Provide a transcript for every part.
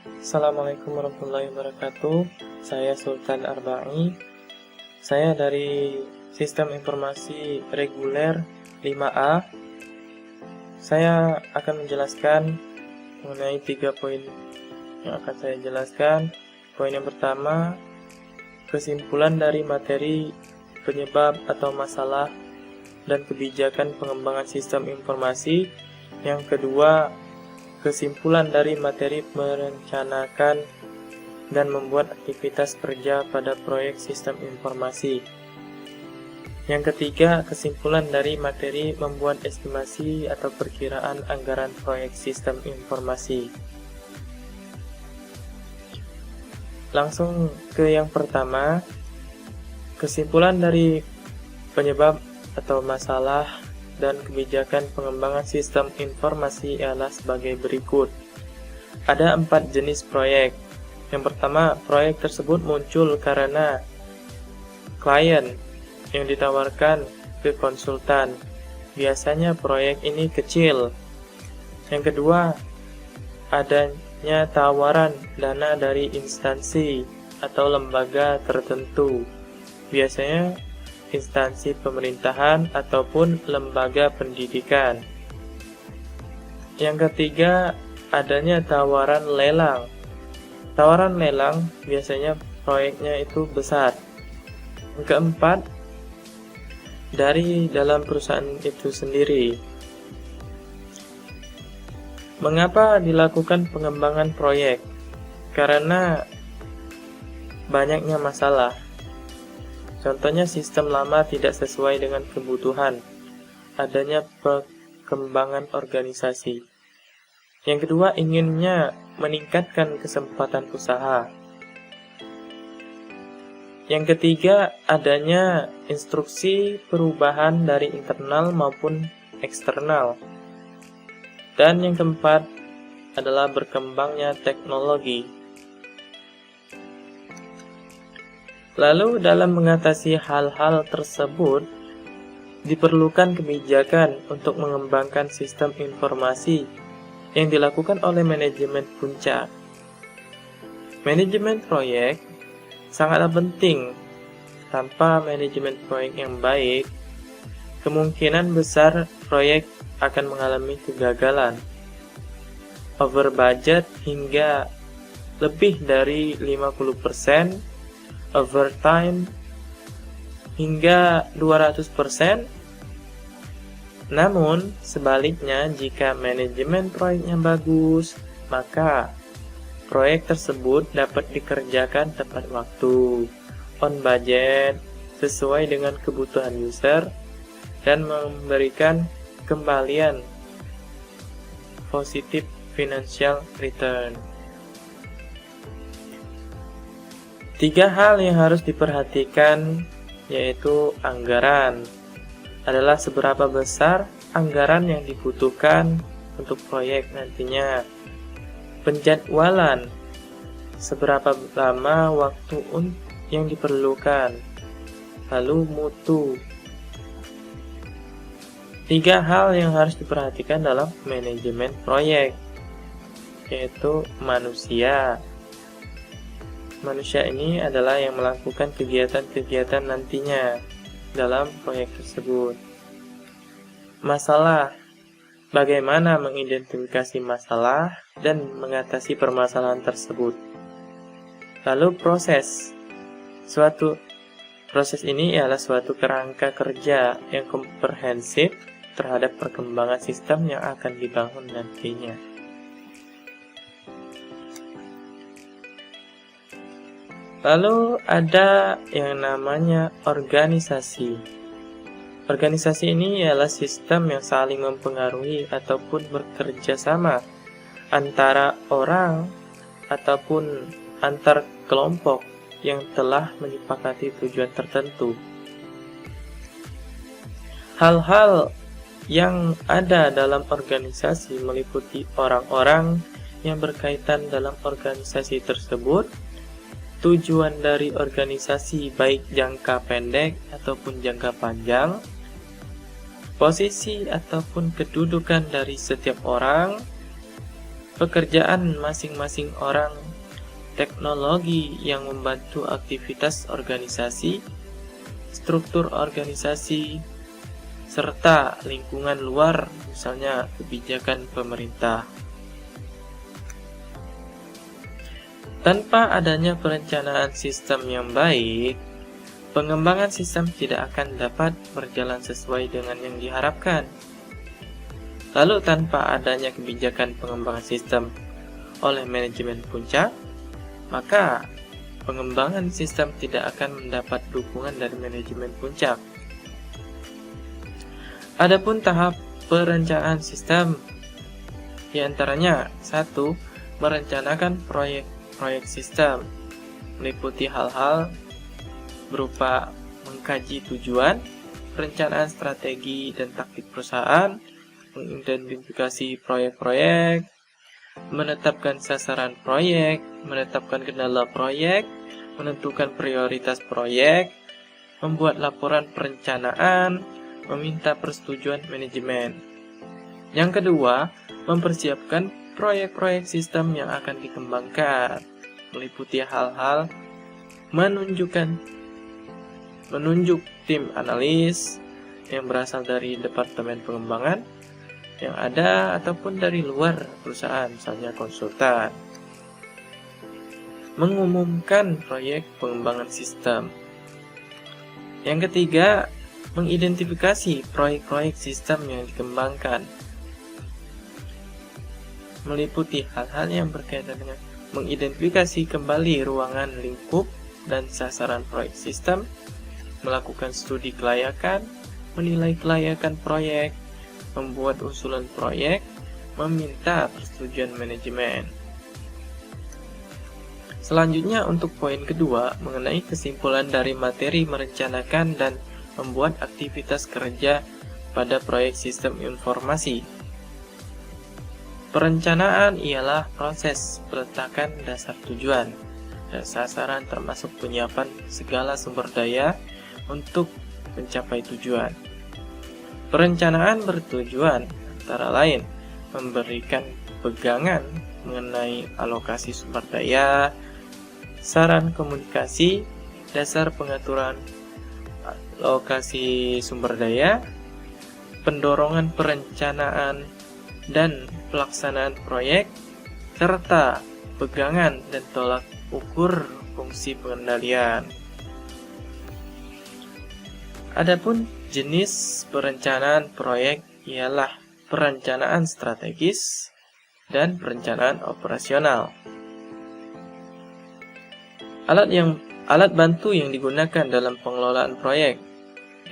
Assalamualaikum warahmatullahi wabarakatuh. Saya Sultan Arba'i. Saya dari Sistem Informasi Reguler 5A. Saya akan menjelaskan mengenai 3 poin yang akan saya jelaskan. Poin yang pertama, kesimpulan dari materi penyebab atau masalah dan kebijakan pengembangan sistem informasi. Yang kedua, kesimpulan dari materi merencanakan dan membuat aktivitas kerja pada proyek sistem informasi. Yang ketiga, kesimpulan dari materi membuat estimasi atau perkiraan anggaran proyek sistem informasi. Langsung ke yang pertama, kesimpulan dari penyebab atau masalah dan kebijakan pengembangan sistem informasi ialah sebagai berikut. Ada 4 jenis proyek. Yang pertama, proyek tersebut muncul karena klien yang ditawarkan ke konsultan. Biasanya proyek ini kecil. Yang kedua, adanya tawaran dana dari instansi atau lembaga tertentu. Biasanya instansi pemerintahan ataupun lembaga pendidikan. Yang ketiga, adanya tawaran lelang. Tawaran lelang biasanya proyeknya itu besar. Yang keempat, dari dalam perusahaan itu sendiri. Mengapa dilakukan pengembangan proyek? Karena banyaknya masalah. Contohnya, sistem lama tidak sesuai dengan kebutuhan, adanya perkembangan organisasi. Yang kedua, inginnya meningkatkan kesempatan usaha. Yang ketiga, adanya instruksi perubahan dari internal maupun eksternal. Dan yang keempat adalah berkembangnya teknologi. Lalu dalam mengatasi hal-hal tersebut, diperlukan kebijakan untuk mengembangkan sistem informasi yang dilakukan oleh manajemen puncak. Manajemen proyek sangatlah penting. Tanpa manajemen proyek yang baik, kemungkinan besar proyek akan mengalami kegagalan, over budget hingga lebih dari 50%, overtime hingga 200%. Namun, sebaliknya, jika manajemen proyeknya bagus, maka proyek tersebut dapat dikerjakan tepat waktu, on budget, sesuai dengan kebutuhan user, dan memberikan kembalian positif financial return. 3 hal yang harus diperhatikan yaitu anggaran. Adalah seberapa besar anggaran yang dibutuhkan untuk proyek nantinya. Penjadwalan, seberapa lama waktu yang diperlukan. Lalu mutu. 3 hal yang harus diperhatikan dalam manajemen proyek, yaitu manusia. Manusia ini adalah yang melakukan kegiatan-kegiatan nantinya dalam proyek tersebut. Masalah, bagaimana mengidentifikasi masalah dan mengatasi permasalahan tersebut. Lalu proses. Proses ini ialah suatu kerangka kerja yang komprehensif terhadap perkembangan sistem yang akan dibangun nantinya. Lalu ada yang namanya organisasi. Organisasi ini ialah sistem yang saling mempengaruhi ataupun bekerja sama antara orang ataupun antar kelompok yang telah menyepakati tujuan tertentu. Hal-hal yang ada dalam organisasi meliputi orang-orang yang berkaitan dalam organisasi tersebut, tujuan dari organisasi baik jangka pendek ataupun jangka panjang, posisi ataupun kedudukan dari setiap orang, pekerjaan masing-masing orang, teknologi yang membantu aktivitas organisasi, struktur organisasi, serta lingkungan luar, misalnya kebijakan pemerintah. Tanpa adanya perencanaan sistem yang baik, pengembangan sistem tidak akan dapat berjalan sesuai dengan yang diharapkan. Lalu tanpa adanya kebijakan pengembangan sistem oleh manajemen puncak, maka pengembangan sistem tidak akan mendapat dukungan dari manajemen puncak. Adapun tahap perencanaan sistem, diantaranya 1. Merencanakan proyek sistem, meliputi hal-hal berupa mengkaji tujuan, perencanaan strategi dan taktik perusahaan, mengidentifikasi proyek-proyek, menetapkan sasaran proyek, menetapkan kendala proyek, menentukan prioritas proyek, membuat laporan perencanaan, meminta persetujuan manajemen. Yang kedua, mempersiapkan proyek-proyek sistem yang akan dikembangkan, meliputi hal-hal menunjuk tim analis yang berasal dari departemen pengembangan yang ada ataupun dari luar perusahaan, misalnya konsultan. Mengumumkan proyek pengembangan sistem. Yang ketiga, mengidentifikasi proyek-proyek sistem yang dikembangkan, meliputi hal-hal yang berkaitan dengan mengidentifikasi kembali ruangan lingkup dan sasaran proyek sistem, melakukan studi kelayakan, menilai kelayakan proyek, membuat usulan proyek, meminta persetujuan manajemen. Selanjutnya untuk poin kedua mengenai kesimpulan dari materi merencanakan dan membuat aktivitas kerja pada proyek sistem informasi. Perencanaan ialah proses peletakan dasar tujuan dan sasaran termasuk penyiapan segala sumber daya untuk mencapai tujuan. Perencanaan bertujuan antara lain memberikan pegangan mengenai alokasi sumber daya, saran komunikasi, dasar pengaturan alokasi sumber daya, pendorongan perencanaan dan pelaksanaan proyek, serta pegangan dan tolak ukur fungsi pengendalian. Adapun jenis perencanaan proyek ialah perencanaan strategis dan perencanaan operasional. Alat bantu yang digunakan dalam pengelolaan proyek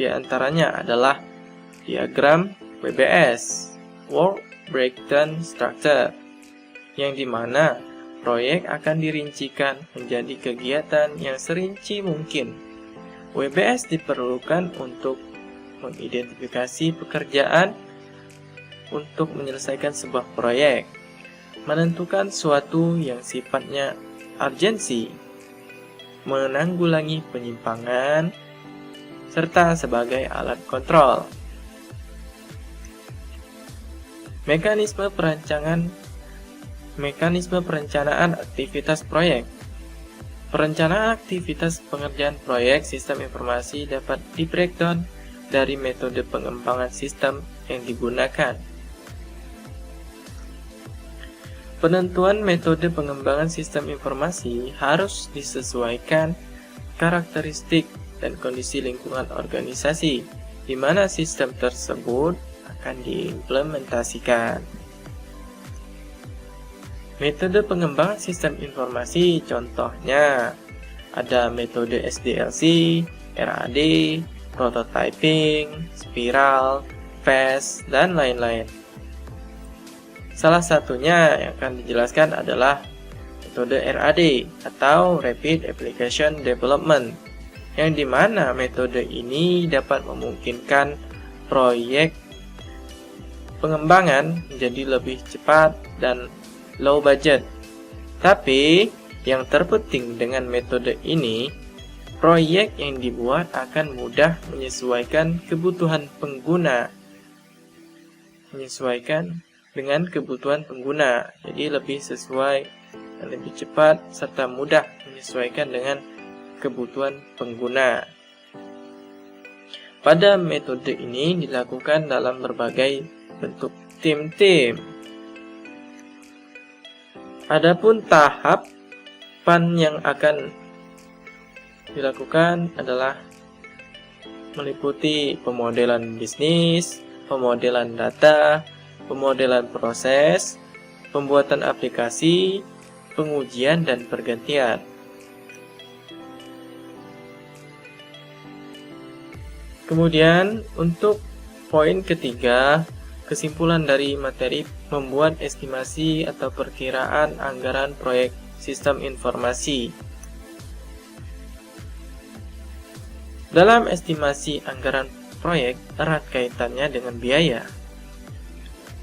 diantaranya adalah diagram WBS, Work Breakdown Structure, yang dimana proyek akan dirincikan menjadi kegiatan yang serinci mungkin. WBS diperlukan untuk mengidentifikasi pekerjaan untuk menyelesaikan sebuah proyek, menentukan suatu yang sifatnya urgensi, menanggulangi penyimpangan, serta sebagai alat kontrol. Mekanisme perencanaan aktivitas proyek. Perencanaan aktivitas pengerjaan proyek sistem informasi dapat di-breakdown dari metode pengembangan sistem yang digunakan. Penentuan metode pengembangan sistem informasi harus disesuaikan karakteristik dan kondisi lingkungan organisasi di mana sistem tersebut akan diimplementasikan. Metode pengembangan sistem informasi contohnya ada metode SDLC, RAD, prototyping, spiral, phase, dan lain-lain. Salah satunya yang akan dijelaskan adalah metode RAD atau Rapid Application Development, yang dimana metode ini dapat memungkinkan proyek pengembangan menjadi lebih cepat dan low budget. Tapi yang terpenting dengan metode ini, proyek yang dibuat akan mudah menyesuaikan kebutuhan pengguna, menyesuaikan dengan kebutuhan pengguna, jadi lebih sesuai, lebih cepat, serta mudah menyesuaikan dengan kebutuhan pengguna. Pada metode ini dilakukan dalam berbagai bentuk tim-tim. Adapun tahapan yang akan dilakukan adalah meliputi pemodelan bisnis, pemodelan data, pemodelan proses, pembuatan aplikasi, pengujian, dan pergantian. Kemudian untuk poin ketiga, kesimpulan dari materi membuat estimasi atau perkiraan anggaran proyek sistem informasi. Dalam estimasi anggaran proyek erat kaitannya dengan biaya.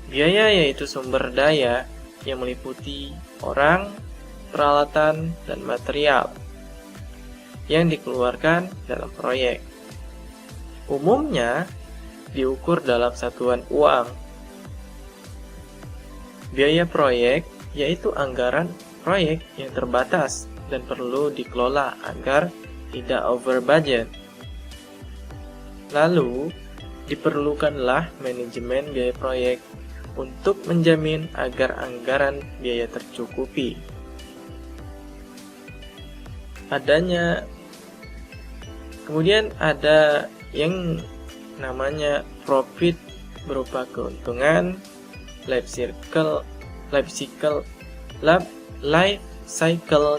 Biaya yaitu sumber daya yang meliputi orang, peralatan, dan material yang dikeluarkan dalam proyek. Umumnya diukur dalam satuan uang. Biaya proyek yaitu anggaran proyek yang terbatas dan perlu dikelola agar tidak over budget. Lalu, diperlukanlah manajemen biaya proyek untuk menjamin agar anggaran biaya tercukupi. Kemudian ada yang namanya profit berupa keuntungan, life cycle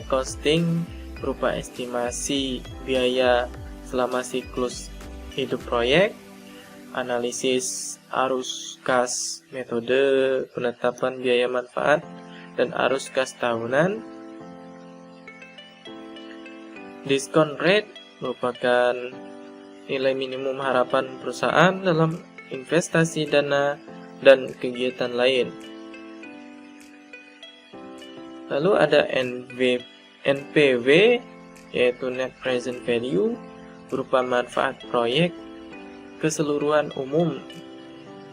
costing berupa estimasi biaya selama siklus hidup proyek, analisis arus kas, metode penetapan biaya manfaat, dan arus kas tahunan. Discount rate merupakan nilai minimum harapan perusahaan dalam investasi dana dan kegiatan lain. Lalu ada NPV, yaitu Net Present Value, berupa manfaat proyek keseluruhan umum,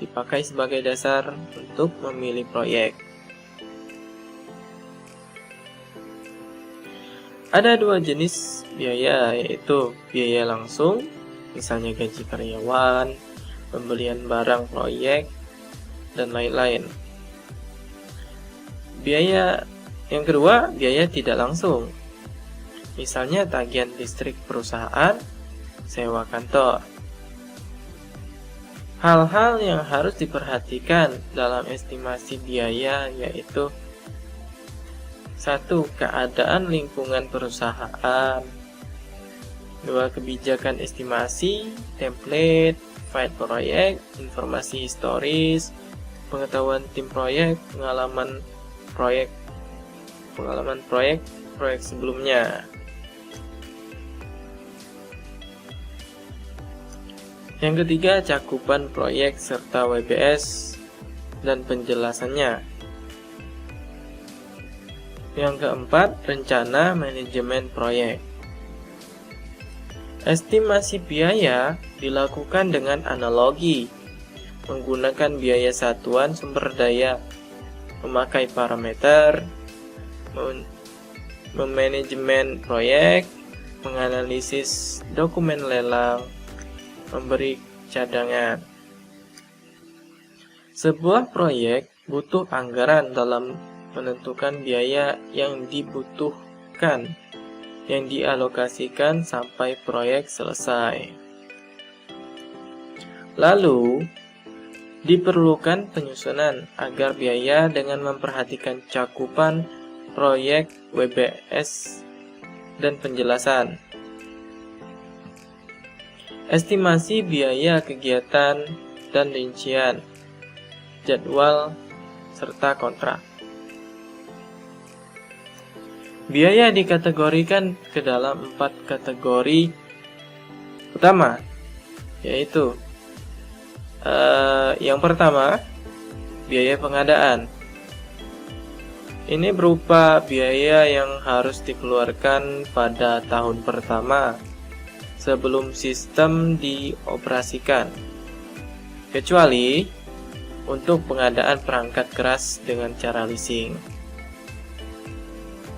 dipakai sebagai dasar untuk memilih proyek. Ada dua jenis biaya, yaitu biaya langsung, misalnya gaji karyawan, pembelian barang proyek, dan lain-lain. Biaya yang kedua, biaya tidak langsung, misalnya tagihan listrik perusahaan, sewa kantor. Hal-hal yang harus diperhatikan dalam estimasi biaya yaitu 1. Keadaan lingkungan perusahaan, 2. Kebijakan estimasi, template, file proyek, informasi historis, pengetahuan tim proyek, pengalaman proyek sebelumnya. Yang ketiga, cakupan proyek serta WBS dan penjelasannya. Yang keempat, rencana manajemen proyek. Estimasi biaya dilakukan dengan analogi, menggunakan biaya satuan sumber daya, memakai parameter, memanajemen proyek, menganalisis dokumen lelang, memberi cadangan. Sebuah proyek butuh anggaran dalam menentukan biaya yang dibutuhkan, yang dialokasikan sampai proyek selesai. Lalu, diperlukan penyusunan agar biaya dengan memperhatikan cakupan proyek, WBS, dan penjelasan. Estimasi biaya kegiatan dan rincian, jadwal, serta kontrak. Biaya dikategorikan ke dalam 4 kategori utama, yaitu yang pertama, biaya pengadaan. Ini berupa biaya yang harus dikeluarkan pada tahun pertama sebelum sistem dioperasikan, kecuali untuk pengadaan perangkat keras dengan cara leasing.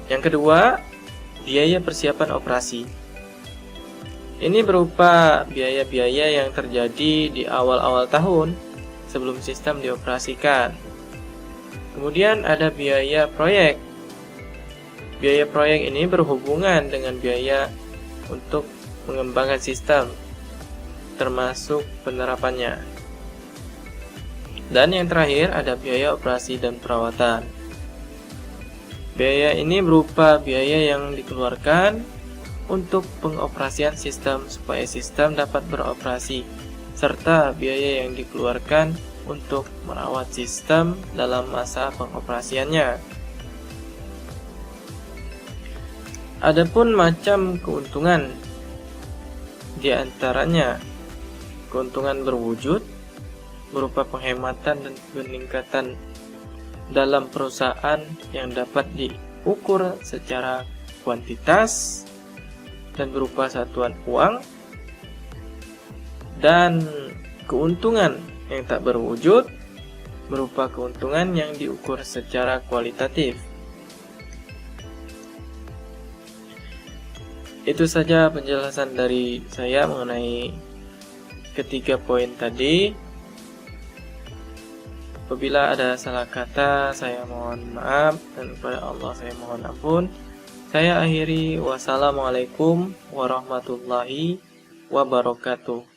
Yang kedua, biaya persiapan operasi. Ini berupa biaya-biaya yang terjadi di awal-awal tahun sebelum sistem dioperasikan. Kemudian ada biaya proyek. Biaya proyek ini berhubungan dengan biaya untuk mengembangkan sistem, termasuk penerapannya. Dan yang terakhir ada biaya operasi dan perawatan. Biaya ini berupa biaya yang dikeluarkan untuk pengoperasian sistem supaya sistem dapat beroperasi, serta biaya yang dikeluarkan untuk merawat sistem dalam masa pengoperasiannya. Adapun macam keuntungan, di antaranya keuntungan berwujud berupa penghematan dan peningkatan dalam perusahaan yang dapat diukur secara kuantitas dan berupa satuan uang, dan keuntungan yang tak berwujud berupa keuntungan yang diukur secara kualitatif. Itu saja penjelasan dari saya mengenai ketiga poin tadi. Apabila ada salah kata, saya mohon maaf, dan kepada Allah saya mohon ampun. Saya akhiri, wassalamualaikum warahmatullahi wabarakatuh.